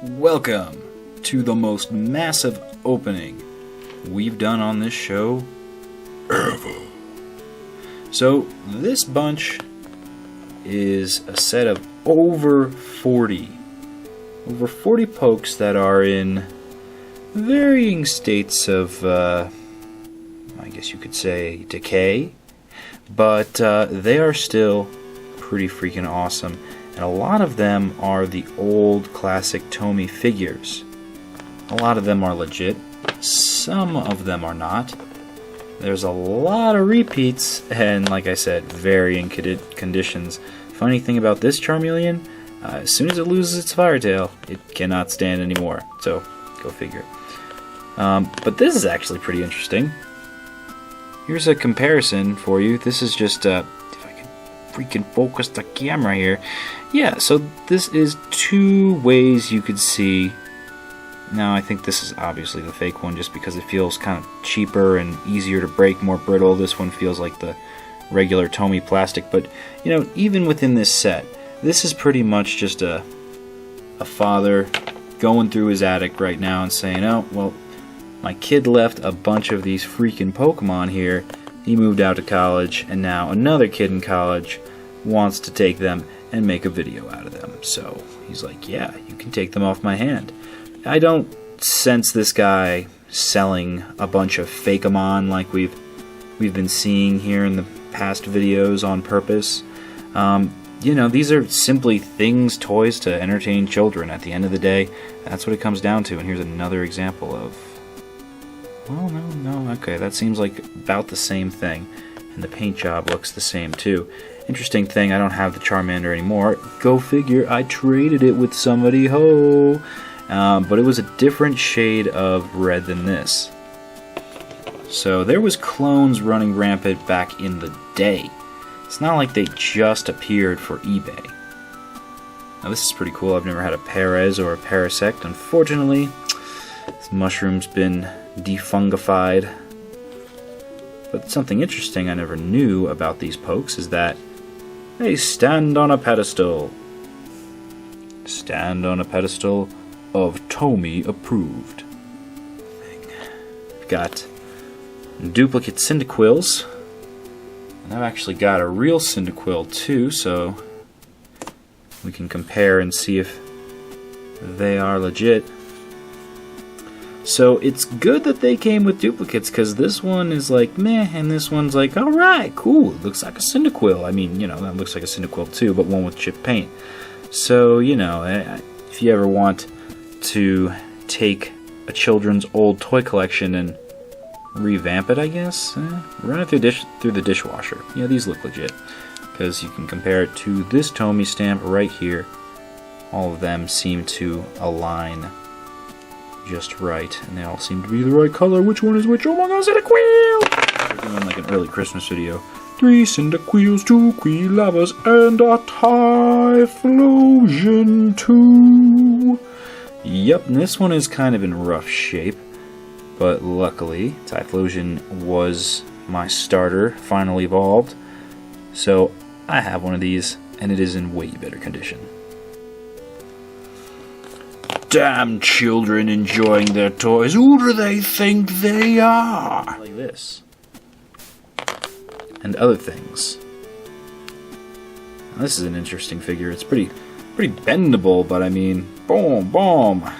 Welcome to the most massive opening we've done on this show ever. So this bunch is a set of over 40 pokes that are in varying states of, I guess you could say, decay, but they are still pretty freaking awesome. And a lot of them are the old classic Tomy figures. A lot of them are legit. Some of them are not. There's a lot of repeats, and like I said, varying conditions. Funny thing about this Charmeleon, as soon as it loses its fire tail, it cannot stand anymore. So, go figure. But this is actually pretty interesting. Here's a comparison for you. This is just, if I can freaking focus the camera here. Yeah, so this is two ways you could see. Now, I think this is obviously the fake one just because it feels kind of cheaper and easier to break, more brittle. This one feels like the regular Tomy plastic. But, you know, even within this set, this is pretty much just a father going through his attic right now and saying, oh, well, my kid left a bunch of these freaking Pokemon here. He moved out to college, and now another kid in college wants to take them and make a video out of them. So he's like, yeah, you can take them off my hand. I don't sense this guy selling a bunch of Fakeamon like we've been seeing here in the past videos on purpose. You know, these are simply things, toys to entertain children. At the end of the day, that's what it comes down to. And here's another example of, well, no, okay, that seems like about the same thing. And the paint job looks the same too. Interesting thing, I don't have the Charmander anymore. Go figure, I traded it with somebody, ho! But it was a different shade of red than this. So there was clones running rampant back in the day. It's not like they just appeared for eBay. Now this is pretty cool. I've never had a Perez or a Parasect. Unfortunately, this mushroom's been defungified. But something interesting I never knew about these pokes is that they stand on a pedestal. Stand on a pedestal of Tomy approved. We've got duplicate Cyndaquils. And I've actually got a real Cyndaquil too, so we can compare and see if they are legit. So it's good that they came with duplicates, because this one is like meh, and this one's like, alright, cool, it looks like a Cyndaquil. I mean, you know, that looks like a Cyndaquil too, but one with chip paint. So, you know, if you ever want to take a children's old toy collection and revamp it, I guess, run it through the dishwasher. Yeah, these look legit, because you can compare it to this Tomy stamp right here. All of them seem to align just right, and they all seem to be the right color. Which one is which? Oh my god, Cyndaquil! We're doing like an early Christmas video. 3 Cyndaquils, 2 Quillavas, and a Typhlosion 2. Yep, and this one is kind of in rough shape, but luckily Typhlosion was my starter, finally evolved, so I have one of these, and it is in way better condition. Damn children enjoying their toys. Who do they think they are? Like this. And other things. Now, this is an interesting figure. It's pretty bendable, but I mean, boom, boom. I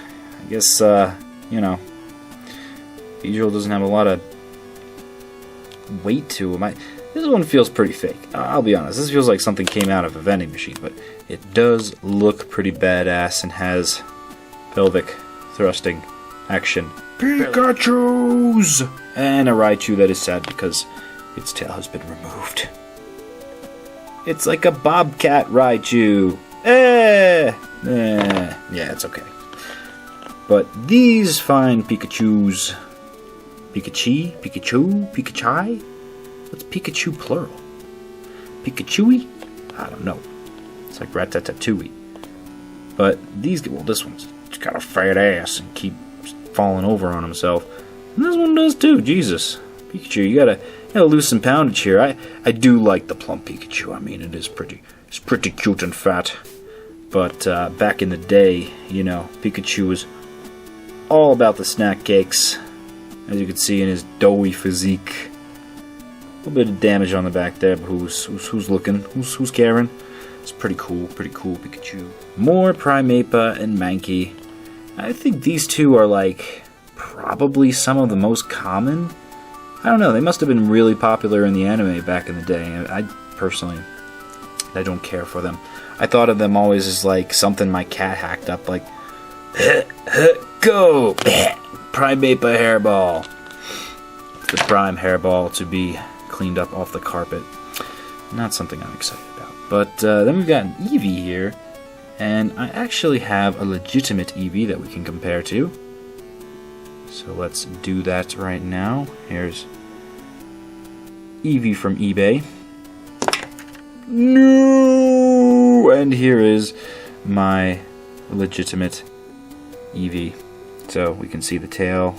guess, you know, Beedrill doesn't have a lot of weight to him. This one feels pretty fake. I'll be honest. This feels like something came out of a vending machine, but it does look pretty badass and has pelvic thrusting action. Pikachu's! And a Raichu that is sad because its tail has been removed. It's like a Bobcat Raichu. Yeah, it's okay. But these fine Pikachus, Pikachai? What's Pikachu plural? Pikachui? I don't know. It's like Ratatouille. But these, well, this one's got a fat ass and keeps falling over on himself. And this one does too, Jesus. Pikachu, you gotta lose some poundage here. I do like the plump Pikachu. I mean, it's pretty cute and fat. But back in the day, you know, Pikachu was all about the snack cakes, as you can see in his doughy physique. A little bit of damage on the back there, but who's looking? Who's caring? It's pretty cool Pikachu. More Primeape and Mankey. I think these two are like probably some of the most common. I don't know, they must have been really popular in the anime back in the day. I personally, I don't care for them. I thought of them always as like something my cat hacked up, like, go! Primeape hairball. The prime hairball to be cleaned up off the carpet. Not something I'm excited about. But then we've got an Eevee here, and I actually have a legitimate Eevee that we can compare to. So let's do that right now. Here's Eevee from eBay. No! And here is my legitimate Eevee. So we can see the tail.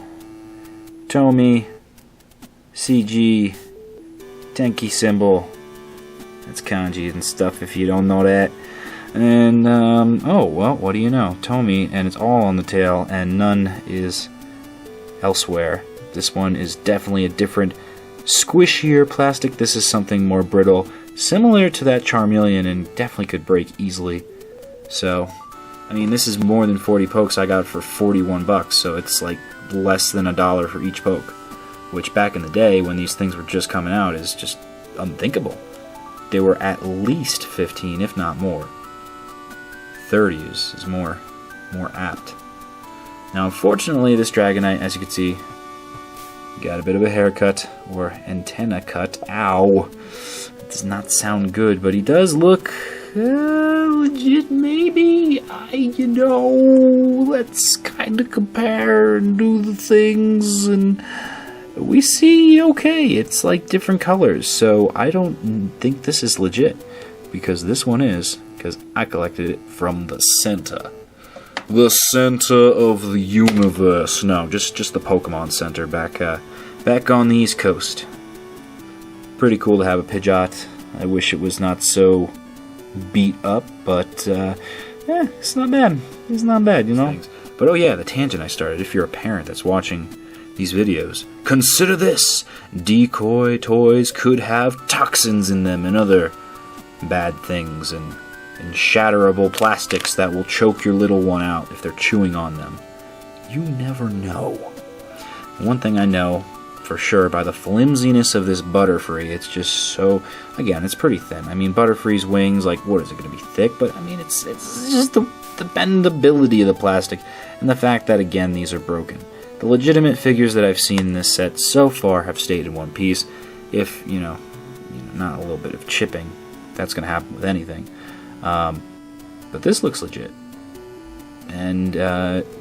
Tomy, CG, Tenki symbol. That's kanji and stuff if you don't know that. And, oh, well, what do you know? Tomy, and it's all on the tail, and none is elsewhere. This one is definitely a different, squishier plastic. This is something more brittle, similar to that Charmeleon, and definitely could break easily. So, I mean, this is more than 40 pokes I got for 41 bucks, so it's like less than $1 for each poke, which back in the day when these things were just coming out is just unthinkable. They were at least 15, if not more. 30 is more apt. Now, unfortunately, this Dragonite, as you can see, got a bit of a haircut or antenna cut. Ow! It does not sound good, but he does look legit, maybe. Let's kind of compare and do the things, and we see, okay, it's like different colors, so I don't think this is legit, because this one is, because I collected it from the center. The center of the universe. No, just the Pokemon Center back on the East Coast. Pretty cool to have a Pidgeot. I wish it was not so beat up, but it's not bad. It's not bad, you know? But oh yeah, the tangent I started, if you're a parent that's watching these videos, consider this! Decoy toys could have toxins in them and other bad things, and shatterable plastics that will choke your little one out if they're chewing on them. You never know. One thing I know for sure by the flimsiness of this Butterfree, it's just so, again, it's pretty thin. I mean, Butterfree's wings, like, what is it going to be thick? But I mean, it's just the bendability of the plastic and the fact that, again, these are broken. The legitimate figures that I've seen in this set so far have stayed in one piece. If, you know, not a little bit of chipping, that's going to happen with anything. But this looks legit. And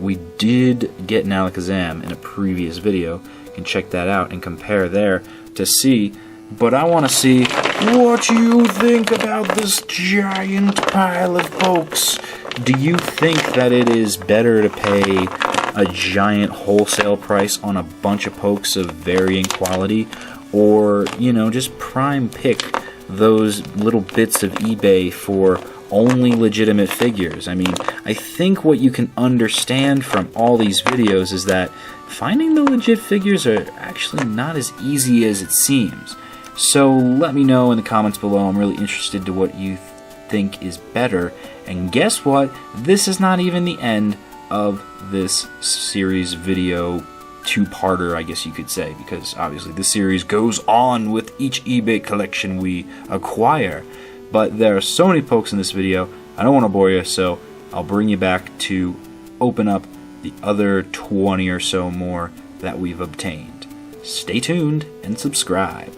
we did get an Alakazam in a previous video. You can check that out and compare there to see. But I want to see what you think about this giant pile of pokes. Do you think that it is better to pay a giant wholesale price on a bunch of pokes of varying quality, or, you know, just prime pick those little bits of eBay for only legitimate figures? I mean, I think what you can understand from all these videos is that finding the legit figures are actually not as easy as it seems. So let me know in the comments below. I'm really interested to what you think is better. And guess what? This is not even the end of this series video, two-parter, I guess you could say, because obviously this series goes on with each eBay collection we acquire. But there are so many pokes in this video, I don't want to bore you, so I'll bring you back to open up the other 20 or so more that we've obtained. Stay tuned and subscribe.